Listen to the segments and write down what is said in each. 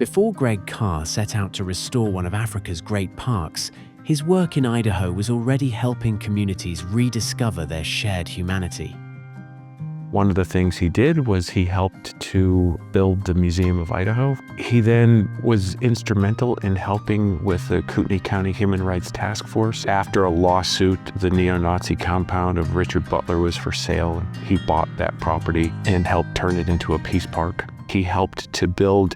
Before Greg Carr set out to restore one of Africa's great parks, his work in Idaho was already helping communities rediscover their shared humanity. One of the things he did was he helped to build the Museum of Idaho. He then was instrumental in helping with the Kootenai County Human Rights Task Force. After a lawsuit, the neo-Nazi compound of Richard Butler was for sale. He bought that property and helped turn it into a peace park. He helped to build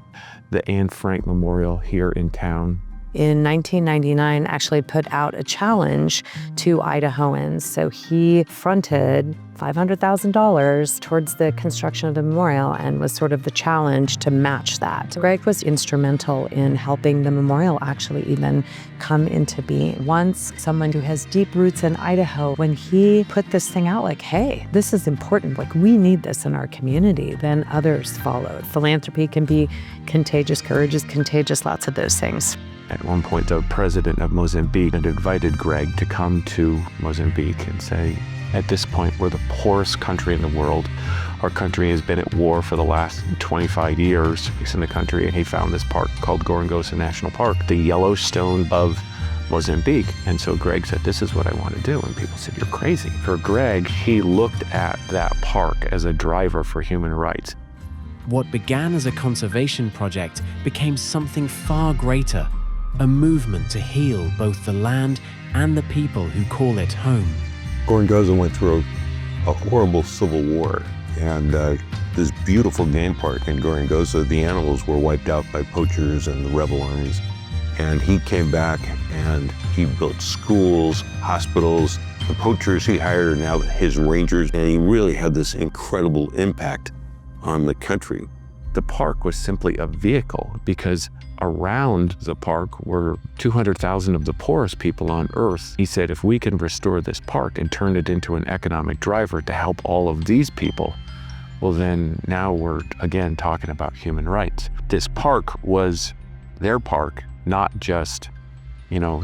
the Anne Frank Memorial here in town. In 1999, actually put out a challenge to Idahoans. So he fronted $500,000 towards the construction of the memorial and was sort of the challenge to match that. Greg was instrumental in helping the memorial actually even come into being. Once someone who has deep roots in Idaho, when he put this thing out like, hey, this is important, like we need this in our community, then others followed. Philanthropy can be contagious, courage is contagious, lots of those things. At one point, the president of Mozambique had invited Greg to come to Mozambique and say, at this point, we're the poorest country in the world. Our country has been at war for the last 25 years in the country, and he found this park called Gorongosa National Park, the Yellowstone of Mozambique. And so Greg said, this is what I want to do. And people said, you're crazy. For Greg, he looked at that park as a driver for human rights. What began as a conservation project became something far greater. A movement to heal both the land and the people who call it home. Gorongosa went through a horrible civil war, and this beautiful game park in Gorongosa, the animals were wiped out by poachers and the rebel armies. And he came back and he built schools, hospitals. The poachers he hired are now his rangers, and he really had this incredible impact on the country. The park was simply a vehicle because around the park were 200,000 of the poorest people on Earth. He said, if we can restore this park and turn it into an economic driver to help all of these people, well then now we're again talking about human rights. This park was their park, not just,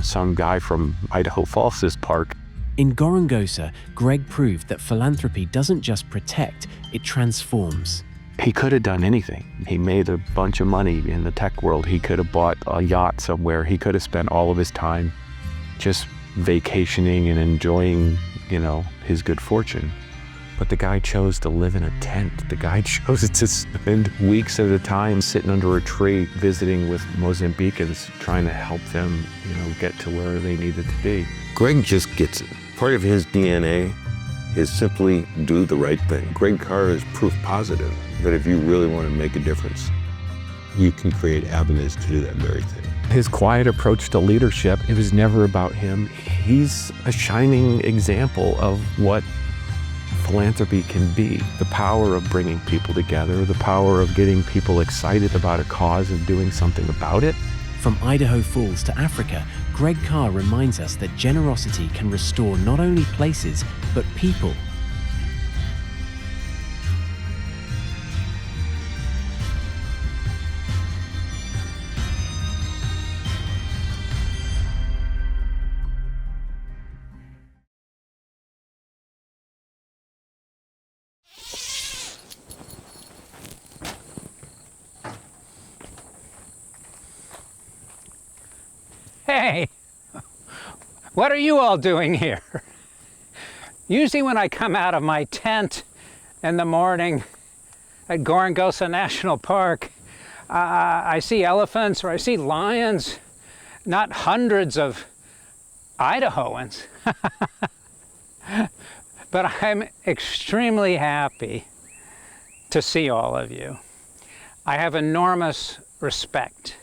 some guy from Idaho Falls' park. In Gorongosa, Greg proved that philanthropy doesn't just protect, it transforms. He could have done anything. He made a bunch of money in the tech world. He could have bought a yacht somewhere. He could have spent all of his time just vacationing and enjoying, his good fortune. But the guy chose to live in a tent. The guy chose to spend weeks at a time sitting under a tree, visiting with Mozambicans, trying to help them, get to where they needed to be. Greg just gets it. Part of his DNA is simply do the right thing. Greg Carr is proof positive that if you really want to make a difference, you can create avenues to do that very thing. His quiet approach to leadership, it was never about him. He's a shining example of what philanthropy can be. The power of bringing people together, the power of getting people excited about a cause and doing something about it. From Idaho Falls to Africa, Greg Carr reminds us that generosity can restore not only places, but people. Hey, what are you all doing here? Usually when I come out of my tent in the morning at Gorongosa National Park, I see elephants or I see lions, not hundreds of Idahoans. But I'm extremely happy to see all of you. I have enormous respect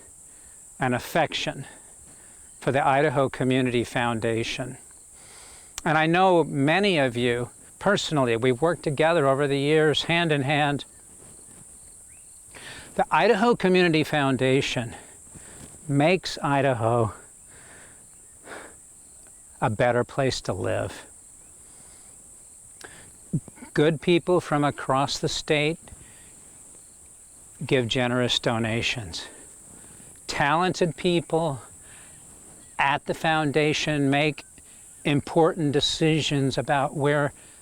and affection for the Idaho Community Foundation. And I know many of you personally. We've worked together over the years, hand in hand. The Idaho Community Foundation makes Idaho a better place to live. Good people from across the state give generous donations. Talented people at the foundation make important decisions about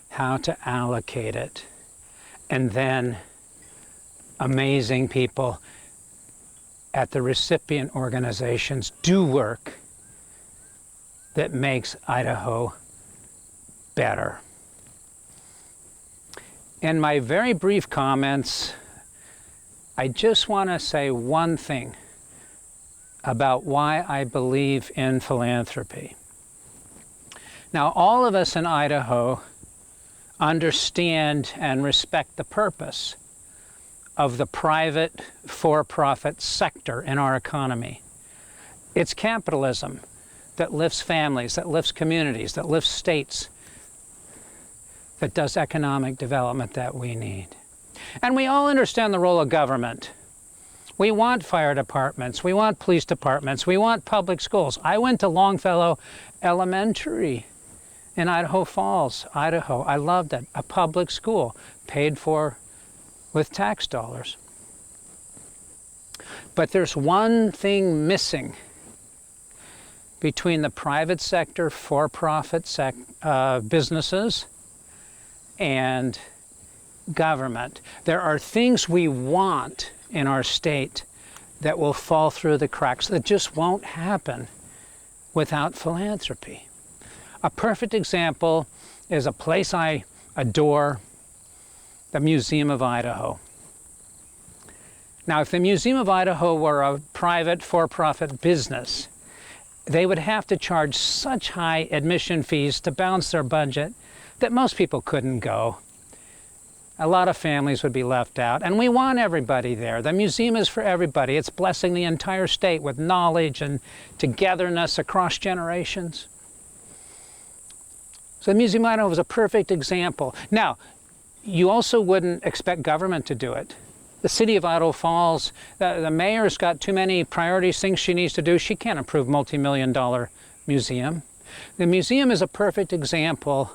how to allocate it. And then amazing people at the recipient organizations do work that makes Idaho better. In my very brief comments, I just want to say one thing about why I believe in philanthropy. Now, all of us in Idaho understand and respect the purpose of the private for-profit sector in our economy. It's capitalism that lifts families, that lifts communities, that lifts states, that does economic development that we need. And we all understand the role of government. We want fire departments, we want police departments, we want public schools. I went to Longfellow Elementary in Idaho Falls, Idaho. I loved it. A public school paid for with tax dollars. But there's one thing missing between the private sector, for-profit businesses, and government. There are things we want in our state that will fall through the cracks, that just won't happen without philanthropy. A perfect example is a place I adore, the Museum of Idaho. Now, if the Museum of Idaho were a private for-profit business, they would have to charge such high admission fees to balance their budget that most people couldn't go. A lot of families would be left out, and we want everybody there. The museum is for everybody. It's blessing the entire state with knowledge and togetherness across generations. So the Museum of Idaho is a perfect example. Now, you also wouldn't expect government to do it. The city of Idaho Falls, the mayor's got too many priorities, things she needs to do. She can't approve multi-million-dollar museum. The museum is a perfect example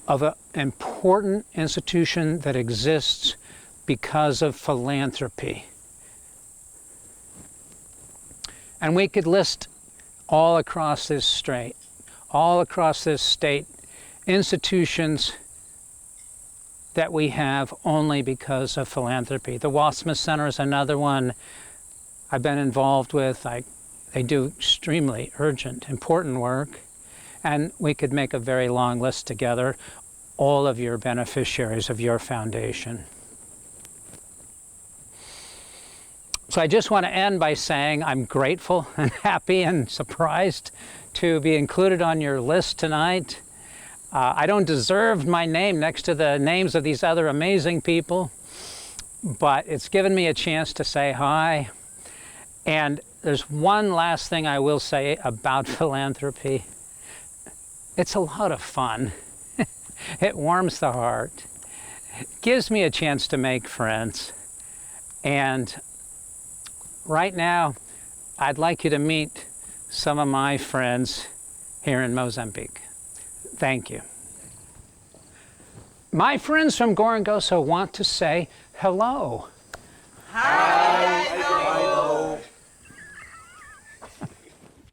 of an important institution that exists because of philanthropy. And we could list all across this state, institutions that we have only because of philanthropy. The Wassmuth Center is another one I've been involved with. They do extremely urgent, important work. And we could make a very long list together, all of your beneficiaries of your foundation. So I just want to end by saying I'm grateful and happy and surprised to be included on your list tonight. I don't deserve my name next to the names of these other amazing people, but it's given me a chance to say hi. And there's one last thing I will say about philanthropy. It's a lot of fun. It warms the heart. It gives me a chance to make friends. And right now, I'd like you to meet some of my friends here in Mozambique. Thank you. My friends from Gorongosa want to say hello. Hi.